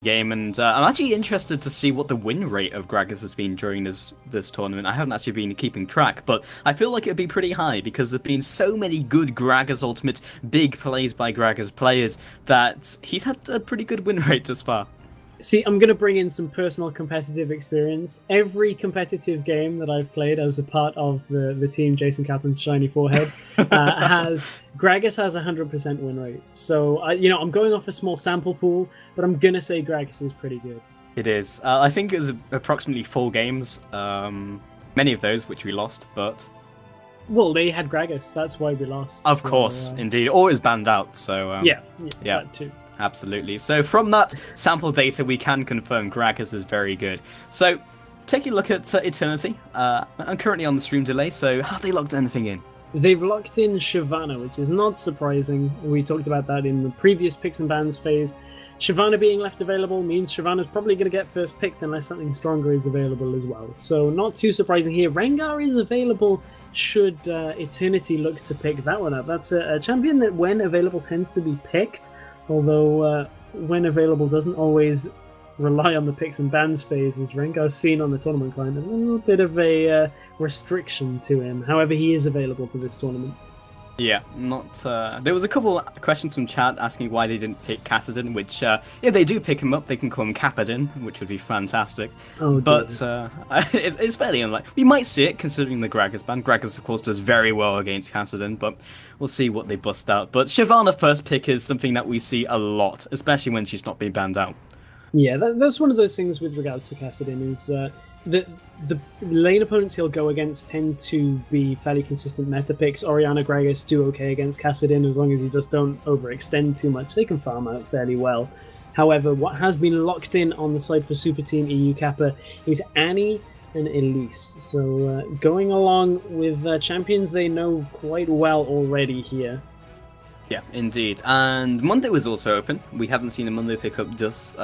game, and I'm actually interested to see what the win rate of Gragas has been during this tournament. I haven't actually been keeping track, but I feel like it'd be pretty high because there've been so many good Gragas Ultimate big plays by Gragas players that he's had a pretty good win rate thus far. See, I'm going to bring in some personal competitive experience. Every competitive game that I've played as a part of the team Jason Kaplan's Shiny Forehead has Gragas has 100% win rate. So, I'm going off a small sample pool, but I'm going to say Gragas is pretty good. It is. I think it was approximately 4 games. Many of those which we lost, but... Well, they had Gragas. That's why we lost. Of course, indeed. Or it was banned out, so... yeah, that too. Absolutely. So from that sample data, we can confirm Gragas is very good. So taking a look at Eternity, I'm currently on the stream delay, so have they locked anything in? They've locked in Shyvana, which is not surprising. We talked about that in the previous picks and bans phase. Shyvana being left available means Shyvana's probably going to get first picked unless something stronger is available as well. So not too surprising here. Rengar is available should Eternity look to pick that one up. That's a champion that when available tends to be picked, although when available doesn't always rely on the picks and bans phase, as Rengar's seen on the tournament client, a little bit of a restriction to him. However, he is available for this tournament. Yeah, not. There was a couple questions from chat asking why they didn't pick Kassadin, which, if they do pick him up, they can call him Capadin, which would be fantastic. Oh, but it's fairly unlikely. We might see it, considering the Gragas ban. Gragas, of course, does very well against Kassadin, but we'll see what they bust out. But Shyvana first pick is something that we see a lot, especially when she's not being banned out. Yeah, that's one of those things with regards to Kassadin is... The lane opponents he'll go against tend to be fairly consistent meta picks. Orianna Gragas do okay against Kassadin as long as you just don't overextend too much. They can farm out fairly well. However, what has been locked in on the side for Super Team EU Kappa is Annie and Elise. So going along with champions they know quite well already here. Yeah, indeed. And Mundo is also open. We haven't seen a Mundo pickup just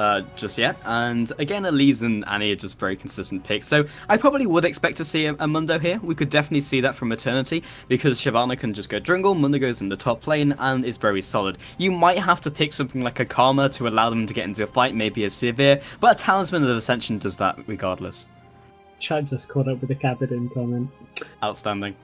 yet. And again, Elise and Annie are just very consistent picks. So I probably would expect to see a Mundo here. We could definitely see that from Eternity because Shyvana can just go Dringle, Mundo goes in the top lane and is very solid. You might have to pick something like a Karma to allow them to get into a fight, maybe a Sivir, but a Talisman of Ascension does that regardless. Chad just caught up with the Capadin comment. Outstanding.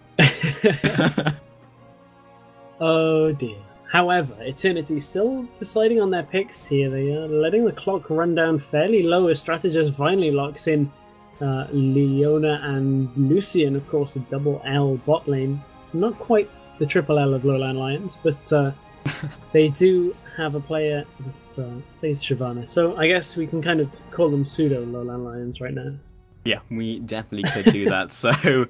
Oh dear. However, Eternity still deciding on their picks here. They are letting the clock run down fairly low as Strategist finally locks in Leona and Lucian, of course, a double L bot lane. Not quite the triple L of Lowland Lions, but they do have a player that plays Shyvana. So I guess we can kind of call them pseudo Lowland Lions right now. Yeah, we definitely could do that. So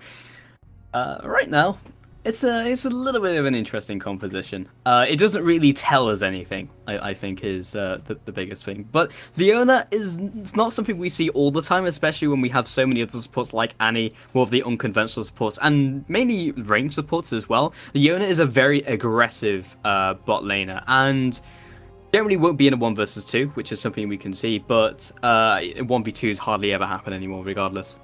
right now, it's a little bit of an interesting composition. It doesn't really tell us anything, I think, is the biggest thing. But Leona is not something we see all the time, especially when we have so many other supports like Annie, more of the unconventional supports, and mainly range supports as well. Leona is a very aggressive bot laner, and generally won't be in a 1 versus 2, which is something we can see, but 1v2s hardly ever happen anymore, regardless.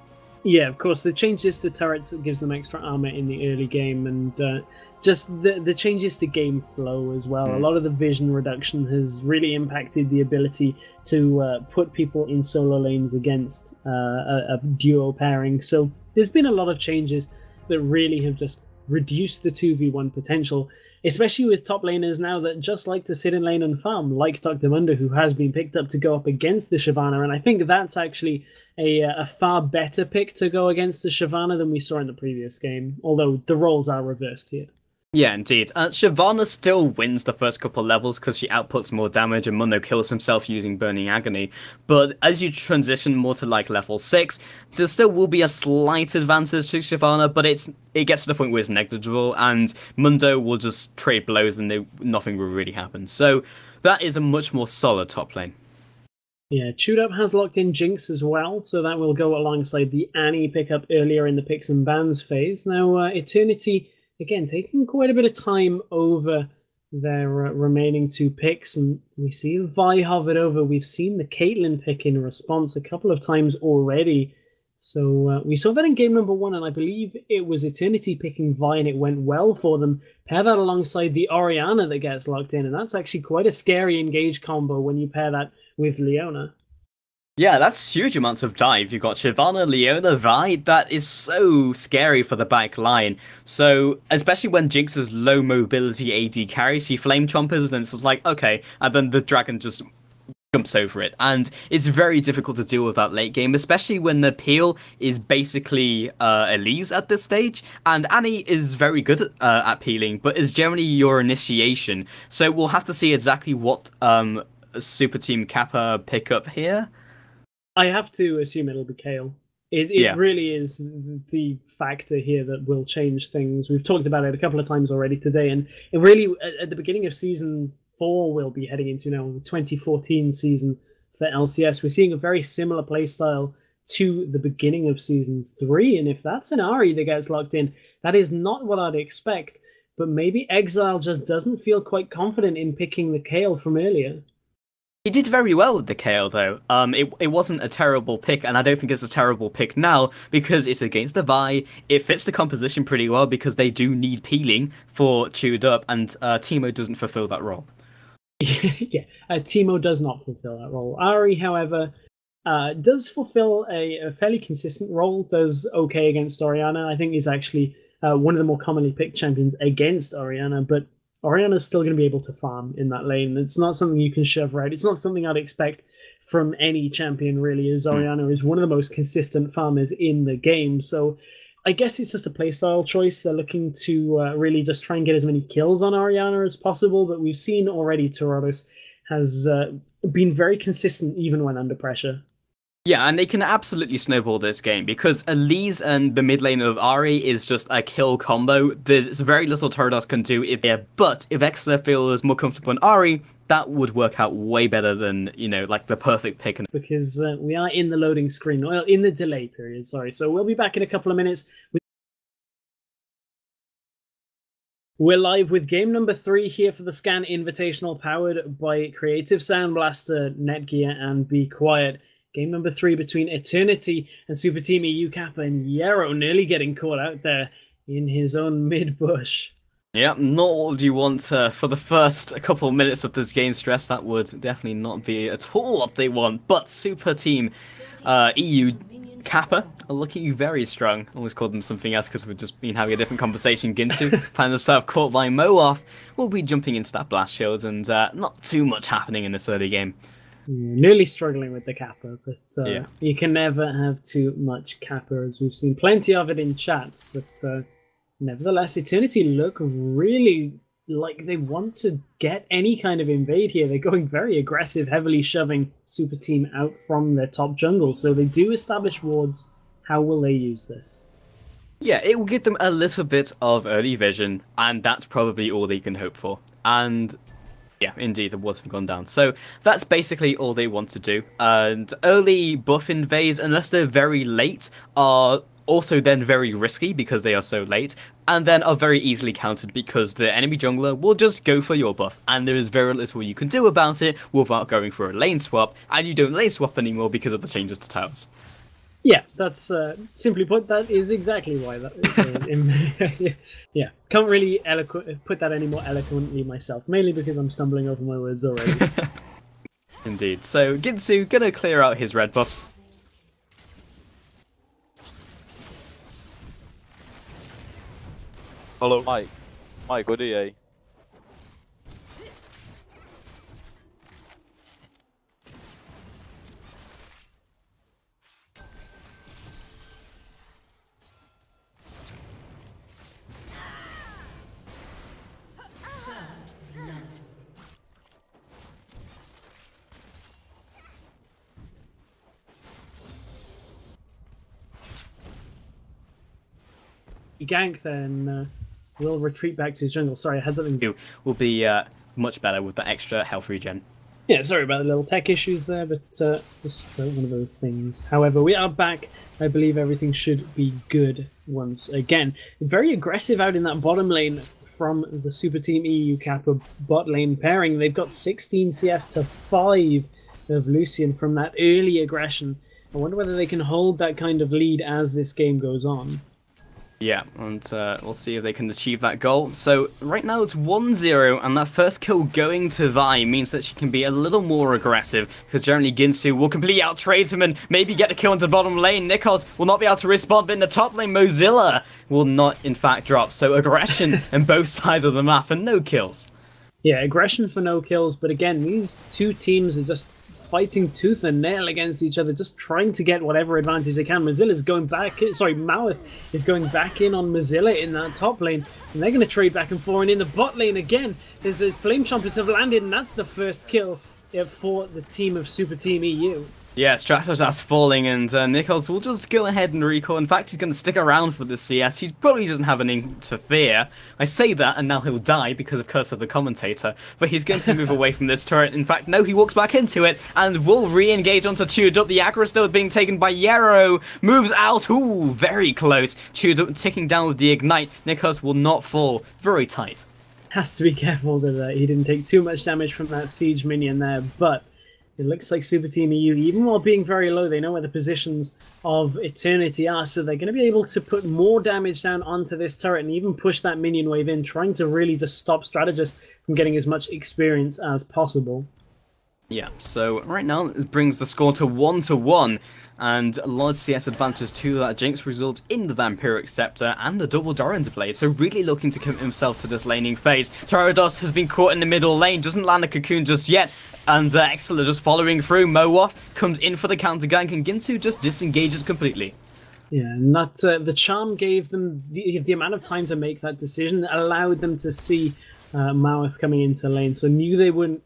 Yeah, of course, the changes to turrets gives them extra armor in the early game, and just the changes to game flow as well. A lot of the vision reduction has really impacted the ability to put people in solo lanes against a duo pairing. So there's been a lot of changes that really have just reduced the 2v1 potential, especially with top laners now that just like to sit in lane and farm, like Dr. Mundo, who has been picked up to go up against the Shyvana, and I think that's actually a far better pick to go against the Shyvana than we saw in the previous game, although the roles are reversed here. Yeah, indeed. Shyvana still wins the first couple levels because she outputs more damage and Mundo kills himself using Burning Agony. But as you transition more to like level 6, there still will be a slight advantage to Shyvana, but it gets to the point where it's negligible and Mundo will just trade blows and nothing will really happen. So that is a much more solid top lane. Yeah, Chewed has locked in Jinx as well, so that will go alongside the Annie pickup earlier in the picks and bans phase. Now, Eternity, again, taking quite a bit of time over their remaining 2 picks, and we see Vi hovered over. We've seen the Caitlyn pick in response a couple of times already. So we saw that in game number 1, and I believe it was Eternity picking Vi, and it went well for them. Pair that alongside the Orianna that gets locked in, and that's actually quite a scary engage combo when you pair that with Leona. Yeah, that's huge amounts of dive. You've got Shyvana, Leona, Vi. That is so scary for the back line. So, especially when Jinx is low mobility AD carry, she flame chompers, and it's just like, okay, and then the dragon just jumps over it. And it's very difficult to deal with that late game, especially when the peel is basically Elise at this stage. And Annie is very good at peeling, but is generally your initiation. So we'll have to see exactly what Super Team Kappa pick up here. I have to assume it'll be Kayle. It really is the factor here that will change things. We've talked about it a couple of times already today, and it really, at the beginning of Season 4, we'll be heading into now, the 2014 season for LCS. We're seeing a very similar playstyle to the beginning of Season 3, and if that's an Ahri that gets locked in, that is not what I'd expect, but maybe Exile just doesn't feel quite confident in picking the Kayle from earlier. He did very well with the Kayle, though. It wasn't a terrible pick, and I don't think it's a terrible pick now, because it's against the Vi. It fits the composition pretty well, because they do need peeling for Chewed Up, and Teemo doesn't fulfill that role. Yeah, Teemo does not fulfill that role. Ahri, however, does fulfill a fairly consistent role, does okay against Orianna. I think he's actually one of the more commonly picked champions against Orianna, but Orianna's still going to be able to farm in that lane. It's not something you can shove right. It's not something I'd expect from any champion, really, as Orianna is one of the most consistent farmers in the game. So I guess it's just a playstyle choice. They're looking to really just try and get as many kills on Orianna as possible, but we've seen already Turados has been very consistent even when under pressure. Yeah, and they can absolutely snowball this game, because Elise and the mid lane of Ahri is just a kill combo. There's very little Turados can do if they're, but if Exeter feels more comfortable on Ahri, that would work out way better than, like the perfect pick. Because we are in the loading screen, well, in the delay period, sorry. So we'll be back in a couple of minutes. We're live with game number 3 here for the Scan Invitational, powered by Creative Sound Blaster, Netgear, and Be Quiet. Game number 3 between Eternity and Super Team EU Kappa, and Yerrow nearly getting caught out there in his own mid-bush. Yeah, not what you want for the first couple of minutes of this game stress. That would definitely not be at all what they want. But Super Team EU Kappa are looking very strong. I always called them something else because we've just been having a different conversation. Ginsu find themselves caught by Moaf. We'll be jumping into that blast shield, and not too much happening in this early game. Nearly struggling with the Kappa, but you can never have too much Kappa, as we've seen plenty of it in chat. But nevertheless, Eternity look really like they want to get any kind of invade here. They're going very aggressive, heavily shoving Super Team out from their top jungle. So they do establish wards. How will they use this? Yeah, it will give them a little bit of early vision, and that's probably all they can hope for. And yeah, indeed, the wards have gone down. So that's basically all they want to do. And early buff invades, unless they're very late, are also then very risky because they are so late, and then are very easily countered because the enemy jungler will just go for your buff, and there is very little you can do about it without going for a lane swap, and you don't lane swap anymore because of the changes to towers. Yeah, that's simply put, that is exactly why that yeah, can't really put that any more eloquently myself, mainly because I'm stumbling over my words already. Indeed. So Ginsu gonna clear out his red buffs. Hello, Mike, good day. Gank then will retreat back to his jungle. Sorry, I had something. Will be much better with the extra health regen. Yeah, sorry about the little tech issues there, but just one of those things. However, we are back. I believe everything should be good once again. Very aggressive out in that bottom lane from the Super Team EU Kappa bot lane pairing. They've got 16 CS to 5 of Lucian from that early aggression. I wonder whether they can hold that kind of lead as this game goes on. Yeah, and we'll see if they can achieve that goal. So right now it's 1-0, and that first kill going to Vi means that she can be a little more aggressive, because generally Ginsu will completely out-trade him and maybe get the kill into the bottom lane. Nikos will not be able to respond, but in the top lane, Mozilla will not, in fact, drop. So aggression on both sides of the map and no kills. Yeah, aggression for no kills, but again, these two teams are just fighting tooth and nail against each other, just trying to get whatever advantage they can. Mozilla's going back in, sorry, Maweth is going back in on Mozilla in that top lane, and they're going to trade back and forth. And in the bot lane again, there's a Flame Chompers have landed, and that's the first kill for the team of Super Team EU. Yeah, Stratos falling, and Nikos will just go ahead and recall. In fact, he's going to stick around for the CS. He probably doesn't have anything to fear. I say that, and now he'll die because of Curse of the Commentator. But he's going to move away from this turret. In fact, no, he walks back into it, and will re-engage onto Chewed Up. The aggro still being taken by Yarrow. Moves out. Ooh, very close. Chewed Up ticking down with the Ignite. Nikos will not fall. Very tight. Has to be careful that he didn't take too much damage from that Siege minion there, but it looks like Super Team EU, even while being very low, they know where the positions of Eternity are, so they're going to be able to put more damage down onto this turret and even push that minion wave in, trying to really just stop Strategist from getting as much experience as possible. Yeah, so right now this brings the score to 1-1, and a large CS advantage to that. Jinx results in the Vampiric Scepter and the double Doran to play, so really looking to commit himself to this laning phase. Gyarados has been caught in the middle lane, doesn't land a cocoon just yet, and Exeler just following through. Mowoff comes in for the counter gank, and Ginsu just disengages completely. Yeah, and that the charm gave them the amount of time to make that decision, allowed them to see Maweth coming into lane, so knew they weren't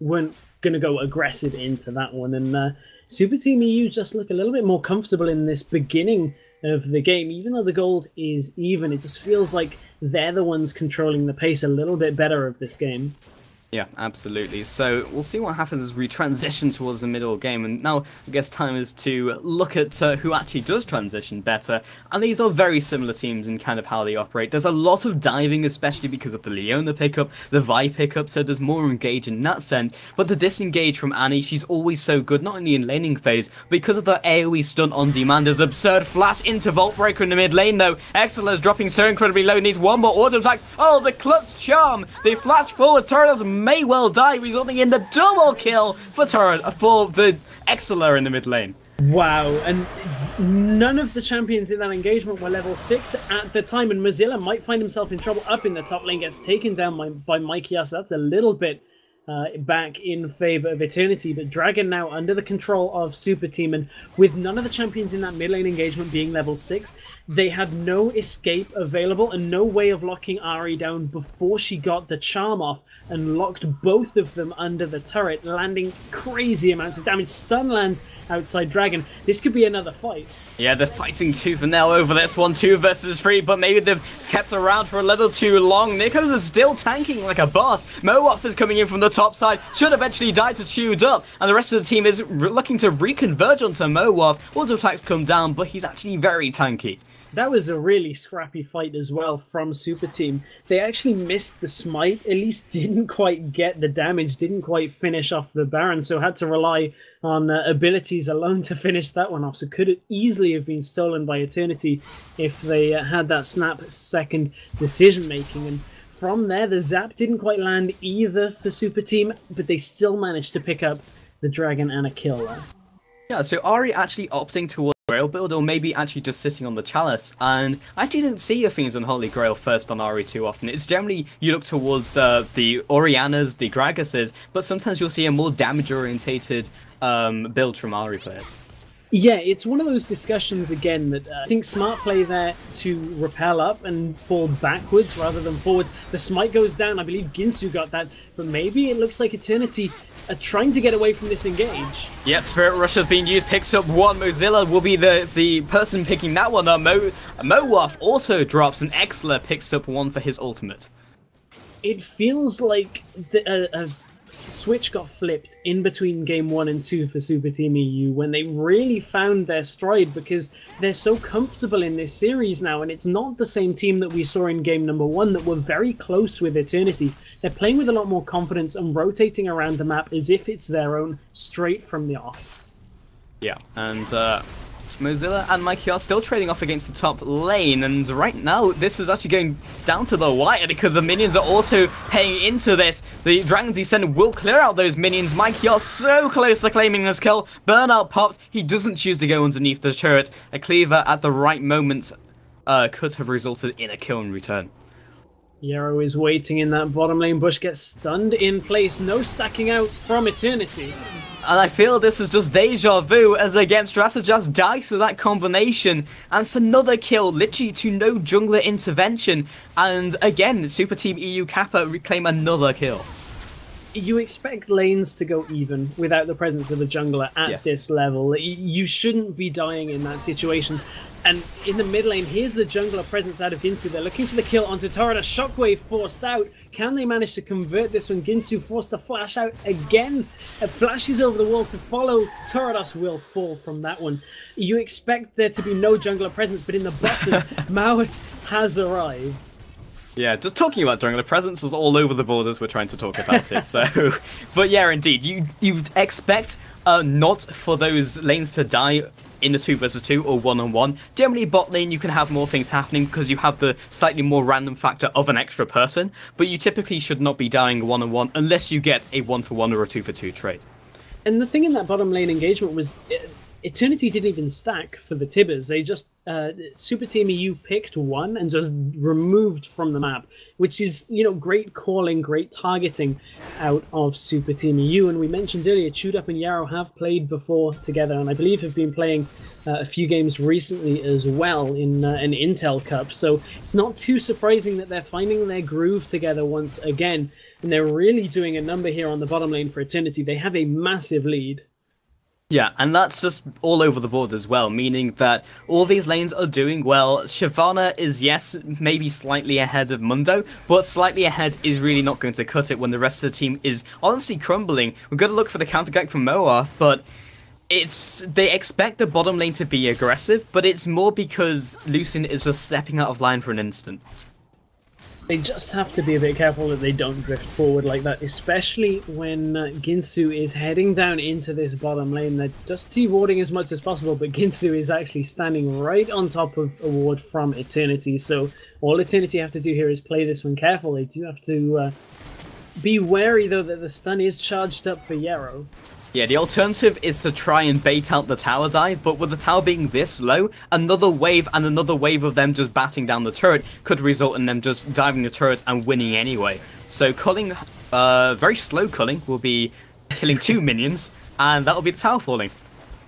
going to go aggressive into that one. And Super Team EU just look a little bit more comfortable in this beginning of the game. Even though the gold is even, it just feels like they're the ones controlling the pace a little bit better of this game. Yeah, absolutely. So we'll see what happens as we transition towards the middle game. And now I guess time is to look at who actually does transition better. And these are very similar teams in kind of how they operate. There's a lot of diving, especially because of the Leona pickup, the Vi pickup, so there's more engage in that sense. But the disengage from Annie, she's always so good, not only in laning phase, but because of the AoE stun on demand. There's absurd flash into Vault Breaker in the mid lane though. Exeler's dropping so incredibly low, needs one more auto attack. Oh, the clutch charm! They flash forwards, Turtles may well die, resulting in the double kill for the Exeler in the mid lane. Wow, and none of the champions in that engagement were level 6 at the time, and Mozilla might find himself in trouble up in the top lane, gets taken down by Mikey, so that's a little bit back in favor of Eternity, but Dragon now under the control of Super Team, and with none of the champions in that mid lane engagement being level 6, they had no escape available and no way of locking Ahri down before she got the charm off and locked both of them under the turret, landing crazy amounts of damage. Stun lands outside Dragon. This could be another fight. Yeah, they're fighting tooth and nail over this one, 2 versus 3, but maybe they've kept around for a little too long. Nikos is still tanking like a boss. Mowoff is coming in from the top side, should eventually die to Chewed Up, and the rest of the team is looking to reconverge onto Mowoff. Auto attacks come down, but he's actually very tanky. That was a really scrappy fight as well from Super Team. They actually missed the smite, at least didn't quite get the damage, didn't quite finish off the Baron, so had to rely on abilities alone to finish that one off. So could it easily have been stolen by Eternity if they had that snap-second decision-making. And from there, the zap didn't quite land either for Super Team, but they still managed to pick up the Dragon and a kill there. Yeah, so Ahri actually opting towards Grail build, or maybe actually just sitting on the Chalice, and I actually didn't see Athena's Unholy Grail first on Ahri too often. It's generally, you look towards the Oriannas, the Gragas's, but sometimes you'll see a more damage-orientated build from Ahri players. Yeah, it's one of those discussions, again, that I think smart play there to repel up and fall backwards rather than forwards. The smite goes down, I believe Ginsu got that, but maybe it looks like Eternity are trying to get away from this engage. Yeah, Spirit Rush has been used, picks up one. Mozilla will be the person picking that one up. Mowoff also drops, and Exeler picks up one for his ultimate. It feels like a switch got flipped in between game 1 and 2 for Super Team EU when they really found their stride, because they're so comfortable in this series now, and it's not the same team that we saw in game number 1 that were very close with Eternity. They're playing with a lot more confidence and rotating around the map as if it's their own straight from the off. Yeah, and Mozilla and Mikey are still trading off against the top lane, and right now this is actually going down to the wire because the minions are also paying into this. The Dragon Descent will clear out those minions. Mikey are so close to claiming this kill. Burnout popped. He doesn't choose to go underneath the turret. A cleaver at the right moment could have resulted in a kill in return. Yarrow is waiting in that bottom lane. Bush gets stunned in place. No stacking out from Eternity. And I feel this is just deja vu as again Strategas dies to that combination, and it's another kill, literally to no jungler intervention, and again Super Team EU Kappa reclaim another kill. You expect lanes to go even without the presence of a jungler at this level. You shouldn't be dying in that situation. And in the mid lane, here's the jungler presence out of Ginsu. They're looking for the kill onto Torrada. Shockwave forced out. Can they manage to convert this one? Ginsu forced to flash out again. Flashes over the wall to follow. Torrados will fall from that one. You expect there to be no jungler presence, but in the bottom, Maweth has arrived. Yeah, just talking about jungler presence is all over the borders. We're trying to talk about it. So, but yeah, indeed, you expect not for those lanes to die in a 2 versus 2 or 1-on-1. Generally, bot lane you can have more things happening because you have the slightly more random factor of an extra person. But you typically should not be dying 1-on-1 unless you get a 1-for-1 or a 2-for-2 trade. And the thing in that bottom lane engagement was Eternity didn't even stack for the Tibbers. They just Super Team EU picked one and just removed from the map, which is, you know, great calling, great targeting out of Super Team EU. And we mentioned earlier, ChewdUp and Yarrow have played before together, and I believe have been playing a few games recently as well in an Intel Cup. So it's not too surprising that they're finding their groove together once again, and they're really doing a number here on the bottom lane for Eternity. They have a massive lead. Yeah, and that's just all over the board as well, meaning that all these lanes are doing well. Shyvana is, yes, maybe slightly ahead of Mundo, but slightly ahead is really not going to cut it when the rest of the team is honestly crumbling. We're going to look for the counter-gank from Moa, but they expect the bottom lane to be aggressive, but it's more because Lucian is just stepping out of line for an instant. They just have to be a bit careful that they don't drift forward like that, especially when Ginsu is heading down into this bottom lane. They're just T-warding as much as possible, but Ginsu is actually standing right on top of a ward from Eternity. So all Eternity have to do here is play this one carefully. They do have to be wary, though, that the stun is charged up for Yarrow. Yeah, the alternative is to try and bait out the tower dive, but with the tower being this low, another wave and another wave of them just batting down the turret could result in them just diving the turret and winning anyway. So culling, very slow culling, will be killing 2 minions, and that'll be the tower falling.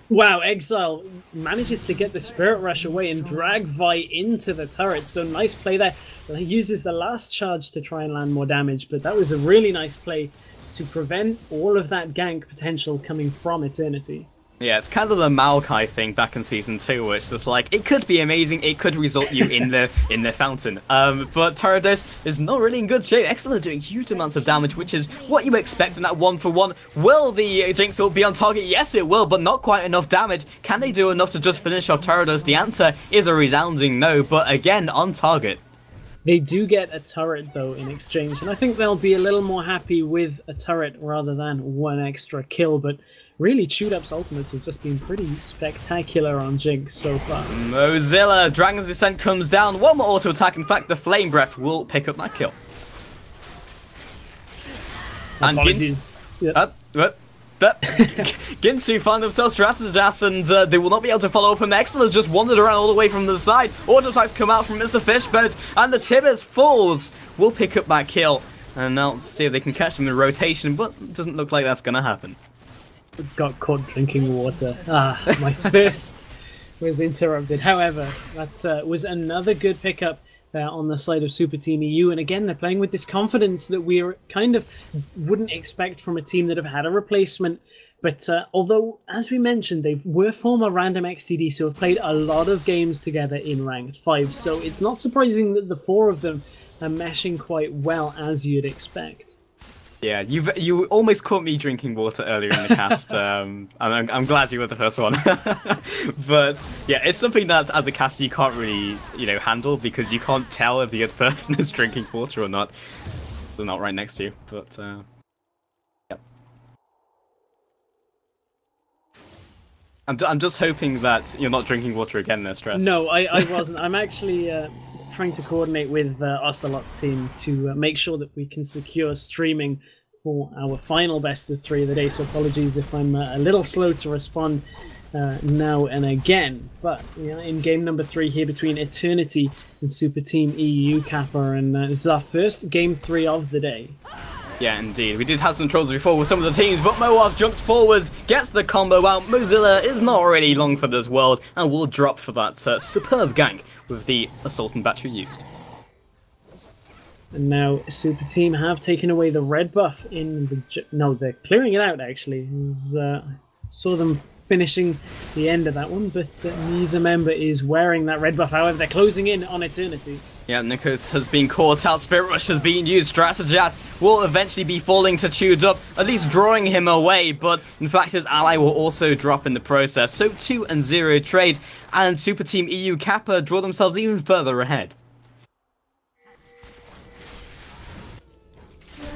Wow, Exile manages to get the Spirit Rush away and drag Vi into the turret, so nice play there. He uses the last charge to try and land more damage, but that was a really nice play to prevent all of that gank potential coming from Eternity. Yeah, it's kind of the Maokai thing back in Season 2, where it's just like, it could be amazing, it could result you in the fountain. But Torrados is not really in good shape. Excellent, doing huge amounts of damage, which is what you expect in that 1-for-1. Will the Jinx ult be on target? Yes, it will, but not quite enough damage. Can they do enough to just finish off Torrados? The answer is a resounding no, but again, on target. They do get a turret, though, in exchange, and I think they'll be a little more happy with a turret rather than one extra kill, but really, ChewdUp's ultimates have just been pretty spectacular on Jinx so far. Mozilla, Dragon's Descent comes down, one more auto attack, in fact, the Flame Breath will pick up that kill. And Ginsu find themselves Strategas, and they will not be able to follow up, and Excel has just wandered around all the way from the side. Auto attacks come out from Mr. Fishboat, and the Tibbers falls will pick up that kill. And now see if they can catch them in rotation, but it doesn't look like that's going to happen. Got caught drinking water. My thirst was interrupted. However, that was another good pickup on the side of Super Team EU, and again they're playing with this confidence that we kind of wouldn't expect from a team that have had a replacement. But although, as we mentioned, they were former random XTD, so have played a lot of games together in Ranked 5, so it's not surprising that the 4 of them are meshing quite well, as you'd expect. Yeah, you almost caught me drinking water earlier in the cast. I'm glad you were the first one. But yeah, it's something that as a caster you can't really, handle, because you can't tell if the other person is drinking water or not. They're not right next to you. But yeah. I'm just hoping that you're not drinking water again there, Stress. No, I wasn't. I'm actually trying to coordinate with Ocelot's team to make sure that we can secure streaming for our final best of 3 of the day. So apologies if I'm a little slow to respond now and again. But in game number 3 here between Eternity and Super Team EU Kappa, and this is our first game 3 of the day. Yeah, indeed. We did have some troubles before with some of the teams, but Moav jumps forwards, gets the combo out. Mozilla is not really long for this world, and will drop for that superb gank with the Assault and Battery used. And now Super Team have taken away the red buff in the... No, they're clearing it out, actually. Saw them finishing the end of that one, but neither member is wearing that red buff. However, they're closing in on Eternity. Yeah, Nikos has been caught out, Spirit Rush has been used, Strategat will eventually be falling to Chewed Up, at least drawing him away, but in fact his ally will also drop in the process. So 2-0 trade, and Super Team EU Kappa draw themselves even further ahead.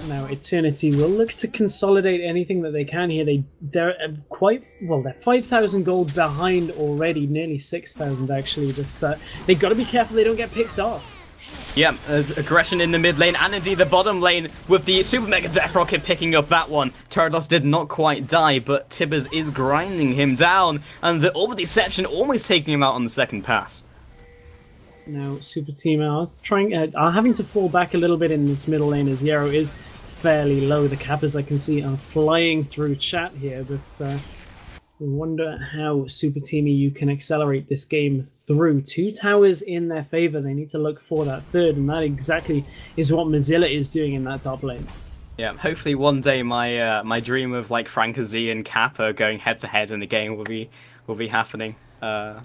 Now Eternity will look to consolidate anything that they can here. They're quite well. They're 5,000 gold behind already, nearly 6,000 actually. But they've got to be careful they don't get picked off. Yeah, aggression in the mid lane and indeed the bottom lane with the Super Mega Death Rocket picking up that one. Tyrados did not quite die, but Tibbers is grinding him down, and the Orb of Deception almost taking him out on the second pass. Now Super Team are having to fall back a little bit in this middle lane as Yarrow is fairly low. The Kappas I can see are flying through chat here, but we wonder how Super Team EU can accelerate this game through. 2 towers in their favor. They need to look for that third, and that exactly is what Mozilla is doing in that top lane. Yeah, hopefully one day my dream of like Franka and Kappa going head to head in the game will be happening.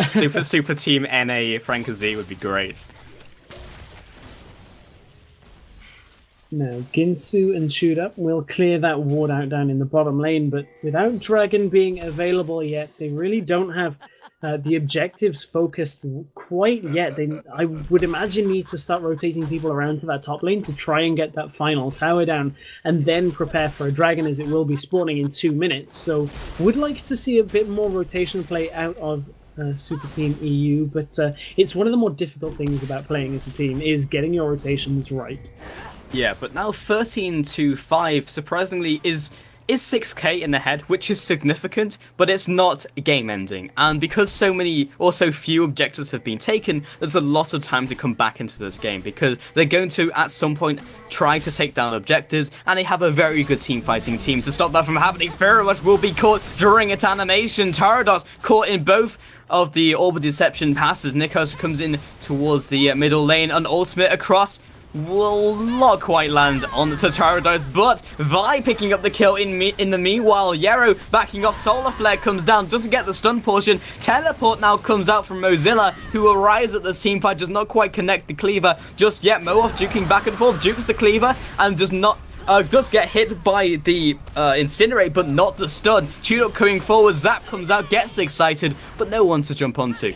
Super Team NA Franka would be great. Now, Ginsu and Chewed Up will clear that ward out down in the bottom lane, but without Dragon being available yet, they really don't have the objectives focused quite yet. I would imagine, need to start rotating people around to that top lane to try and get that final tower down, and then prepare for a Dragon, as it will be spawning in 2 minutes. So, would like to see a bit more rotation play out of Super Team EU, but it's one of the more difficult things about playing as a team, is getting your rotations right. Yeah, but now 13-5, surprisingly, is 6k in the head, which is significant, but it's not game-ending. And because so few objectives have been taken, there's a lot of time to come back into this game, because they're going to, at some point, try to take down objectives, and they have a very good team-fighting team to stop that from happening. Spirit Rush will be caught during its animation. Tyrados caught in both of the Orb of Deception passes. Nikos comes in towards the middle lane, an ultimate across will not quite land on the Tyrados, but Vi picking up the kill in the meanwhile. Yarrow backing off, Solar Flare comes down, doesn't get the stun portion. Teleport now comes out from Mozilla, who arrives at this teamfight, does not quite connect the cleaver just yet. Moav juking back and forth, jukes the cleaver, and does get hit by the Incinerate, but not the stun. Chewed Up coming forward, Zap comes out, gets excited, but no one to jump onto.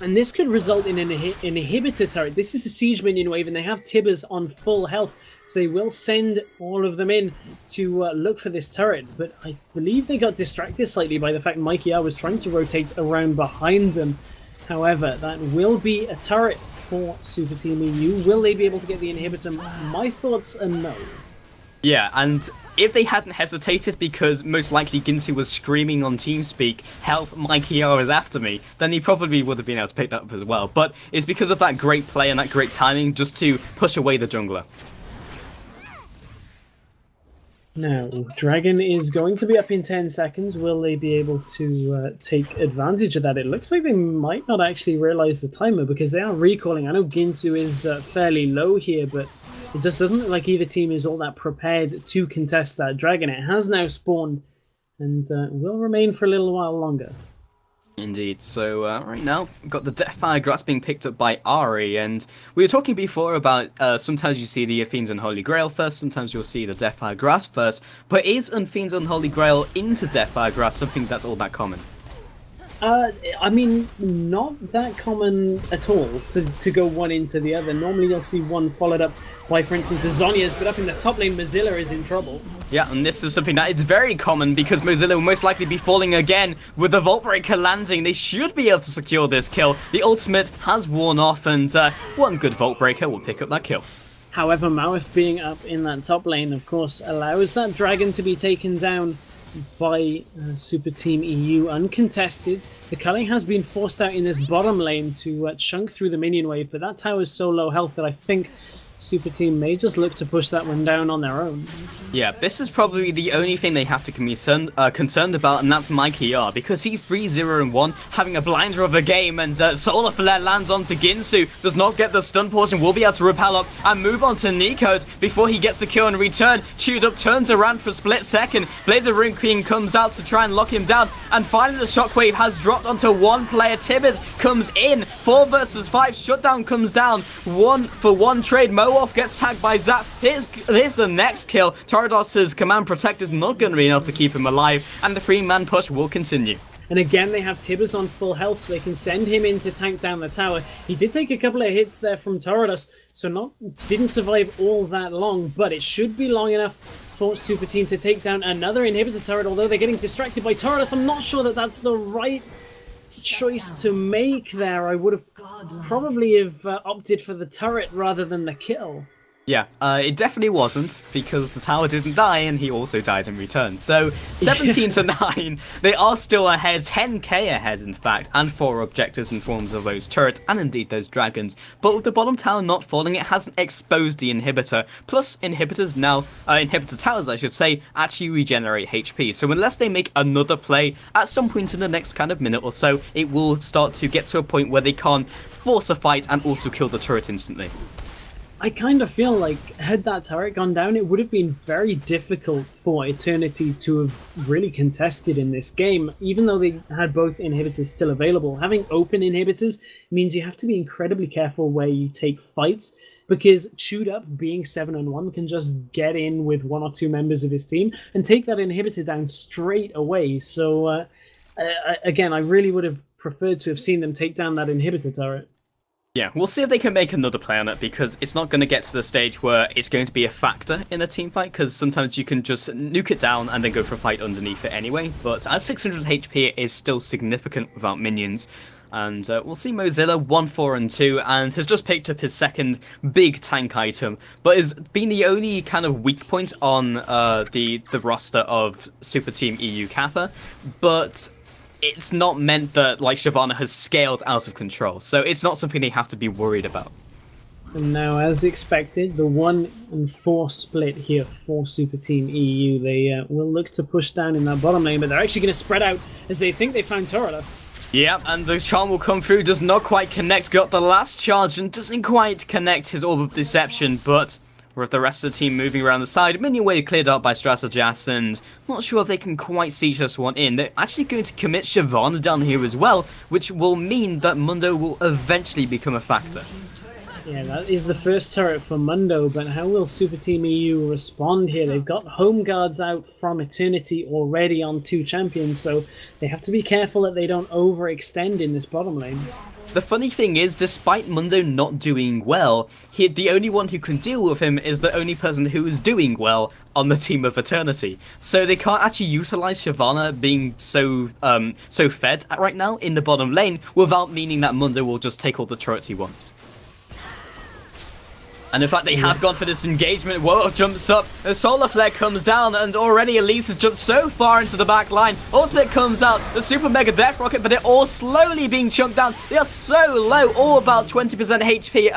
And this could result in an inhibitor turret. This is a siege minion wave, and they have Tibbers on full health, so they will send all of them in to look for this turret. But I believe they got distracted slightly by the fact Mikey R was trying to rotate around behind them. However, that will be a turret for Super Team EU. Will they be able to get the inhibitor? My thoughts are no. Yeah, and if they hadn't hesitated, because most likely Ginsu was screaming on TeamSpeak, "Help, Mikey R is after me," then he probably would have been able to pick that up as well. But it's because of that great play and that great timing just to push away the jungler. Now, Dragon is going to be up in 10 seconds. Will they be able to take advantage of that? It looks like they might not actually realize the timer, because they are recalling. I know Ginsu is fairly low here, but it just doesn't look like either team is all that prepared to contest that Dragon. It has now spawned and will remain for a little while longer. Indeed. So right now, we've got the Deathfire Grasp being picked up by Ahri, and we were talking before about sometimes you see the Fiend's Unholy Grail first, sometimes you'll see the Deathfire Grasp first, but is Fiend's Unholy Grail into Deathfire Grasp something that's all that common? I mean, not that common at all to go one into the other. Normally you'll see one followed up by, for instance, a Zhonya's, but up in the top lane, Mozilla is in trouble. Yeah, and this is something that is very common because Mozilla will most likely be falling again with the Vault Breaker landing. They should be able to secure this kill. The ultimate has worn off, and one good Vault Breaker will pick up that kill. However, Maweth being up in that top lane, of course, allows that dragon to be taken down by Super Team EU uncontested. The culling has been forced out in this bottom lane to chunk through the minion wave, but that tower is so low health that I think Super Team may just look to push that one down on their own. Yeah, this is probably the only thing they have to be concerned about, and that's Mike ER, because he's 3-0-1, having a blinder of a game, and Solar Flare lands onto Ginsu, does not get the stun portion, will be able to repel up and move on to Nikos before he gets the kill in return. Chewed Up turns around for a split second, Blade of the Rune Queen comes out to try and lock him down, and finally the shockwave has dropped onto one player. Tibbers comes in, 4 versus 5, Shutdown comes down, 1-for-1 trade. Maweth gets tagged by Zap. Here's the next kill. Torados's command protect is not going to be enough to keep him alive, and the 3-man push will continue. And again, they have Tibbers on full health, so they can send him in to tank down the tower. He did take a couple of hits there from Torados, so didn't survive all that long, but it should be long enough for Super Team to take down another inhibitor turret, although they're getting distracted by Torados. I'm not sure that that's the right choice to make there. I would have probably have opted for the turret rather than the kill. Yeah, it definitely wasn't, because the tower didn't die and he also died in return. So 17-9, they are still ahead, 10k ahead in fact, and 4 objectives in forms of those turrets and indeed those dragons. But with the bottom tower not falling, it hasn't exposed the inhibitor. Plus inhibitors now, inhibitor towers I should say, actually regenerate HP. So unless they make another play at some point in the next kind of minute or so, it will start to get to a point where they can't force a fight and also kill the turret instantly. I kind of feel like, had that turret gone down, it would have been very difficult for Eternity to have really contested in this game, even though they had both inhibitors still available. Having open inhibitors means you have to be incredibly careful where you take fights, because Chewed Up, being 7-1, can just get in with 1 or 2 members of his team and take that inhibitor down straight away. So, again, I really would have preferred to have seen them take down that inhibitor turret. Yeah, we'll see if they can make another play on it, because it's not going to get to the stage where it's going to be a factor in a team fight, because sometimes you can just nuke it down and then go for a fight underneath it anyway. But at 600 HP, it is still significant without minions. And we'll see Mozilla 1-4-2, and has just picked up his second big tank item, but has been the only kind of weak point on the roster of Super Team EU Kappa. But it's not meant that, like, Shyvana has scaled out of control, so it's not something they have to be worried about. And now, as expected, the 1-4 split here for Super Team EU. They will look to push down in that bottom lane, but they're actually going to spread out as they think they found Torados. Yeah, and the charm will come through, does not quite connect, got the last charge and doesn't quite connect his Orb of Deception, but with the rest of the team moving around the side, minion wave cleared up by Strategas, and not sure if they can quite see just one in. They're actually going to commit Shyvana down here as well, which will mean that Mundo will eventually become a factor. Yeah, that is the first turret for Mundo, but how will Super Team EU respond here? They've got home guards out from Eternity already on 2 champions, so they have to be careful that they don't overextend in this bottom lane. The funny thing is, despite Mundo not doing well, the only one who can deal with him is the only person who is doing well on the team of Eternity. So they can't actually utilize Shyvana being so fed right now in the bottom lane without meaning that Mundo will just take all the turrets he wants. And in fact, they have gone for this engagement. Whoa, jumps up. The Solar Flare comes down, and already Elise has jumped so far into the back line. Ultimate comes out, the Super Mega Death Rocket, but they're all slowly being chunked down. They are so low, all about 20% HP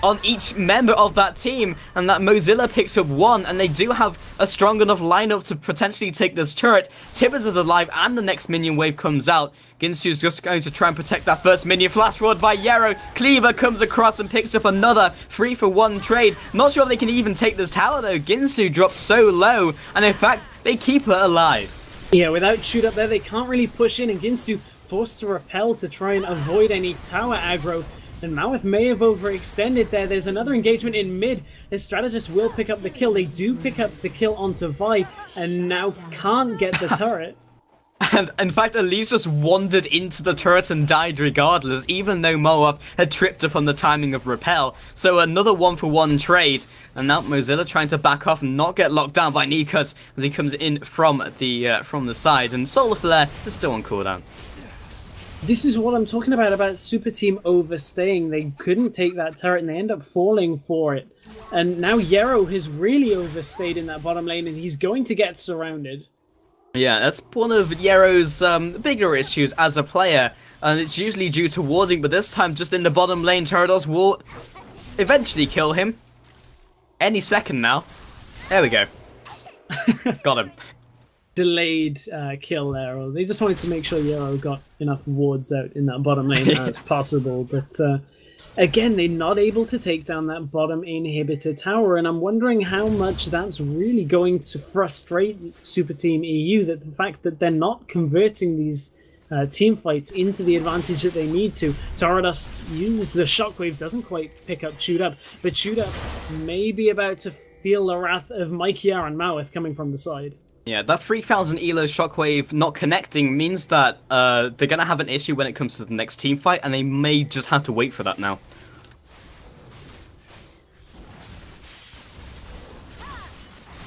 on each member of that team. And that Mozilla picks up 1, and they do have a strong enough lineup to potentially take this turret. Tibbers is alive, and the next minion wave comes out. Ginsu's just going to try and protect that first minion. Flash Rod by Yarrow. Cleaver comes across and picks up another 3-for-1 trade. Not sure if they can even take this tower though. Ginsu drops so low, and in fact, they keep her alive. Yeah, without Chewed Up there, they can't really push in, and Ginsu forced to repel to try and avoid any tower aggro. And Maweth may have overextended there. There's another engagement in mid. The Strategist will pick up the kill. They do pick up the kill onto Vi, and now can't get the turret. And in fact, Elise just wandered into the turret and died regardless, even though Moab had tripped up on the timing of Repel. So another 1-for-1 trade, and now Mozilla trying to back off and not get locked down by Nikas as he comes in from the side, and Solar Flare is still on cooldown. This is what I'm talking about Super Team overstaying. They couldn't take that turret and they end up falling for it. And now Yero has really overstayed in that bottom lane and he's going to get surrounded. Yeah, that's one of Yero's bigger issues as a player, and it's usually due to warding, but this time just in the bottom lane, Terados will eventually kill him. Any second now. There we go. Got him. Delayed kill there, or they just wanted to make sure Yero got enough wards out in that bottom lane as possible, but again, they're not able to take down that bottom inhibitor tower, and I'm wondering how much that's really going to frustrate Super Team EU, that the fact that they're not converting these team fights into the advantage that they need to. Tarados uses the shockwave, doesn't quite pick up Shoot Up, but Shoot Up may be about to feel the wrath of Mykiar and Maweth coming from the side. Yeah, that 3000 Elo shockwave not connecting means that they're going to have an issue when it comes to the next team fight, and they may just have to wait for that now.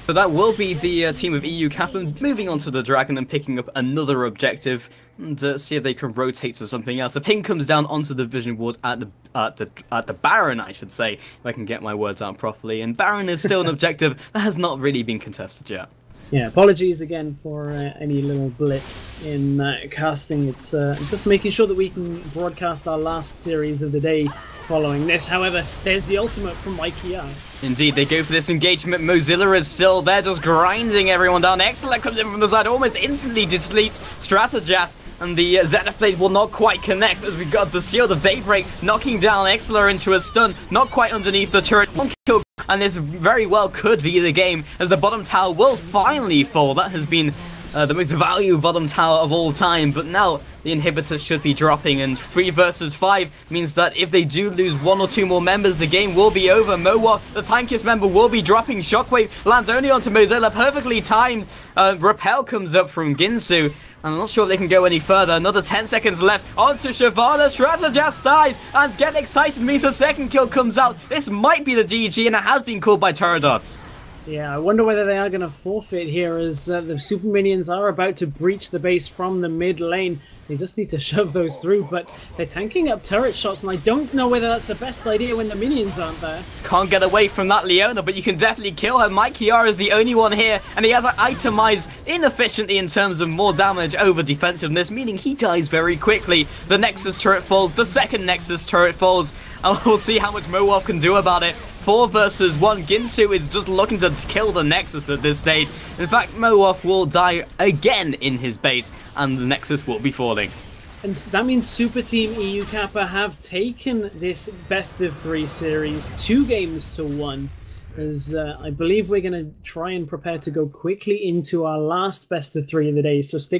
So that will be the team of EU Kaplan moving on to the Dragon and picking up another objective and see if they can rotate to something else. A ping comes down onto the Vision Ward at the Baron, I should say, if I can get my words out properly. And Baron is still an objective that has not really been contested yet. Yeah, apologies again for any little blips in casting. It's just making sure that we can broadcast our last series of the day following this. However, there's the ultimate from Mykiar. Indeed, they go for this engagement. Mozilla is still there, just grinding everyone down. Excellent comes in from the side, almost instantly deletes Stratajas, and the Zenith Blade will not quite connect as we've got the Shield of Daybreak knocking down Exeler into a stun, not quite underneath the turret. One kill, and this very well could be the game as the bottom tower will finally fall. That has been the most valuable bottom tower of all time, but now the inhibitor should be dropping, and 3 versus 5 means that if they do lose 1 or 2 more members, the game will be over. Mowa, the Timekiss member, will be dropping. Shockwave lands only onto Mozilla, perfectly timed. Repel comes up from Ginsu, and I'm not sure if they can go any further. Another 10 seconds left onto Shyvana. Stratajas dies, and Get Excited means the second kill comes out. This might be the GG, and it has been called by Terados. Yeah, I wonder whether they are going to forfeit here, as the super minions are about to breach the base from the mid lane. They just need to shove those through, but they're tanking up turret shots, and I don't know whether that's the best idea when the minions aren't there. Can't get away from that Leona, but you can definitely kill her. Mykiar is the only one here, and he has itemized inefficiently in terms of more damage over defensiveness, meaning he dies very quickly. The Nexus turret falls, the second Nexus turret falls, and we'll see how much Moab can do about it. 4 versus 1. Ginsu is just looking to kill the Nexus at this stage. In fact, Moaf will die again in his base, and the Nexus will be falling. And that means Super Team EU Kappa have taken this best of 3 series 2 games to 1. As I believe we're going to try and prepare to go quickly into our last best of 3 of the day. So stick